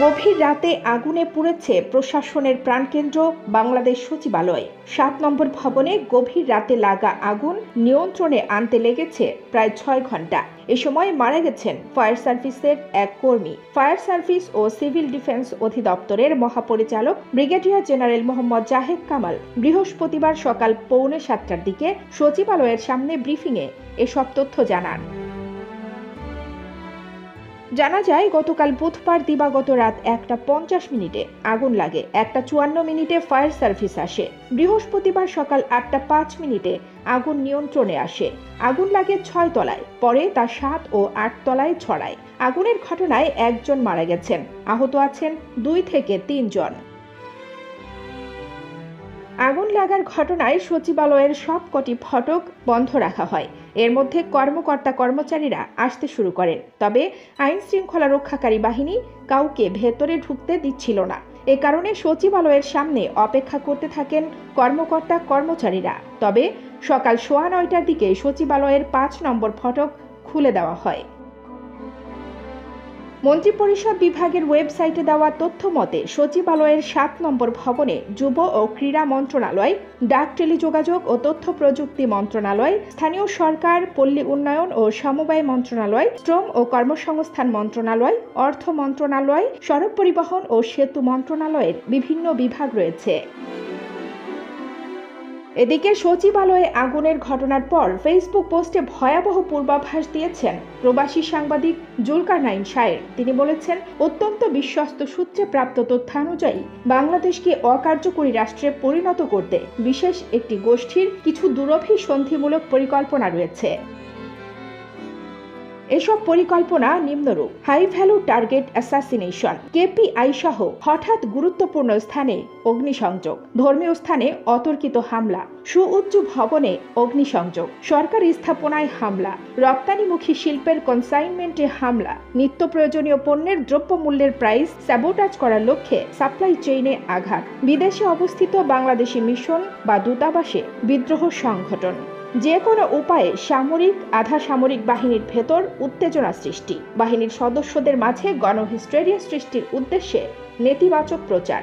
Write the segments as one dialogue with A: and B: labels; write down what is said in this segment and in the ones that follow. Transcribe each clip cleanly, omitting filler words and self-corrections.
A: গভীর রাতে আগুনে পুড়েছে প্রশাসনের প্রাণকেন্দ্র বাংলাদেশ সচিবালয়। ৭ নম্বর ভবনে গভীর রাতে লাগা আগুন নিয়ন্ত্রণে আনতে লেগেছে প্রায় ৬ ঘন্টা। এ সময় মারা গেছেন ফায়ার সার্ভিসের এক কর্মী। ফায়ার সার্ভিস ও সিভিল ডিফেন্স অধিদপ্তরের মহাপরিচালক ব্রিগেডিয়ার জেনারেল মোহাম্মদ জাহেদ কামাল বৃহস্পতিবার সকাল 6:45টার দিকে সচিবালয়ের সামনে ব্রিফিংয়ে এসব তথ্য জানান। জানা যায়, গতকাল বুধবার দিবাগত রাত 1:50 আগুন লাগে। 1:54 ফায়ার সার্ভিস আসে। বৃহস্পতিবার সকাল 8:05 আগুন নিয়ন্ত্রণে আসে। আগুন লাগে 6 তলায়, পরে তা 7 ও 8 তলায় ছড়ায়। আগুনের ঘটনায় একজন মারা গেছেন, আহত আছেন 2 থেকে 3 জন। আগুন লাগার ঘটনায় সচিবালয়ের সবকটি ফটক বন্ধ রাখা হয়। এর মধ্যে কর্মকর্তা-কর্মচারীরা আসতে শুরু করেন, তবে আইন শৃঙ্খলা রক্ষাকারী বাহিনী কাউকে ভেতরে ঢুকতে দিচ্ছিল না। এ কারণে সচিবালয়ের সামনে অপেক্ষা করতে থাকেন কর্মকর্তা-কর্মচারীরা। তবে সকাল 9:15টার দিকে সচিবালয়ের 5 নম্বর ফটক খুলে দেওয়া হয়। মন্ত্রিপরিষদ বিভাগের ওয়েবসাইটে দেওয়া তথ্য মতে, সচিবালয়ের 7 নম্বর ভবনে যুব ও ক্রীড়া মন্ত্রণালয়, ডাক টেলিযোগাযোগ ও তথ্য প্রযুক্তি মন্ত্রণালয়, স্থানীয় সরকার, পল্লী উন্নয়ন ও সমবায় মন্ত্রণালয়, শ্রম ও কর্মসংস্থান মন্ত্রণালয়, অর্থ মন্ত্রণালয়, সড়ক পরিবহন ও সেতু মন্ত্রণালয়ের বিভিন্ন বিভাগ রয়েছে। এদিকে সচিবালয়ে আগুনের ঘটনার পর ফেসবুক পোস্টে ভয়াবহ পূর্বাভাস দিয়েছেন প্রবাসী সাংবাদিক জুলকারনাইন শায়ের। তিনি বলেছেন, অত্যন্ত বিশ্বস্ত সূত্রে প্রাপ্ত তথ্যানুযায়ী বাংলাদেশকে অকার্যকরী রাষ্ট্রে পরিণত করতে বিশেষ একটি গোষ্ঠীর কিছু দুরভিসন্ধিমূলক পরিকল্পনা রয়েছে। এসব পরিকল্পনা নিম্নরূপ: high value target assassination, KPI সহ হঠাৎ গুরুত্বপূর্ণ স্থানে অগ্নিসংযোগ, ধর্মীয় স্থানে অতর্কিত হামলা, সুউচ্চ ভবনে অগ্নিসংযোগ, সরকারি স্থাপনায় হামলা, রপ্তানিমুখী শিল্পের কনসাইনমেন্টে হামলা, নিত্য প্রয়োজনীয় পণ্যের দ্রব্যমূল্যের প্রাইস স্যাবোটাজ করার লক্ষ্যে সাপ্লাই চেইনে আঘাত, বিদেশে অবস্থিত বাংলাদেশি মিশন বা দূতাবাসে বিদ্রোহ সংগঠন। যে কোনো উপায়ে সামরিক, আধা সামরিক বাহিনীর ভেতর উত্তেজনা সৃষ্টি, বাহিনীর সদস্যদের মাঝে গণহিস্টেরিয়া সৃষ্টির উদ্দেশ্যে নেতিবাচক প্রচার,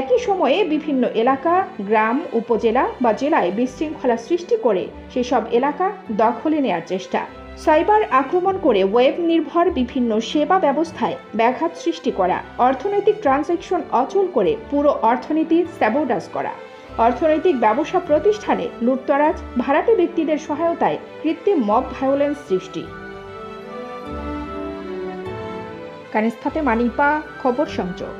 A: একই সময়ে বিভিন্ন এলাকা, গ্রাম, উপজেলা বা জেলায় বিশৃঙ্খলা সৃষ্টি করে সেসব এলাকা দখলে নেয়ার চেষ্টা, সাইবার আক্রমণ করে ওয়েব নির্ভর বিভিন্ন সেবা ব্যবস্থায় ব্যাঘাত সৃষ্টি করা, অর্থনৈতিক ট্রানজ্যাকশন অচল করে পুরো অর্থনীতি স্যাবোটাজ করা, অর্থনৈতিক ব্যবসা প্রতিষ্ঠানে লুটতরাজ, ভাড়াটে ব্যক্তিদের সহায়তায় কৃত্রিম মব ভায়োলেন্স সৃষ্টি। কানিজ ফাতেমা নিপা, খবর সংযোগ।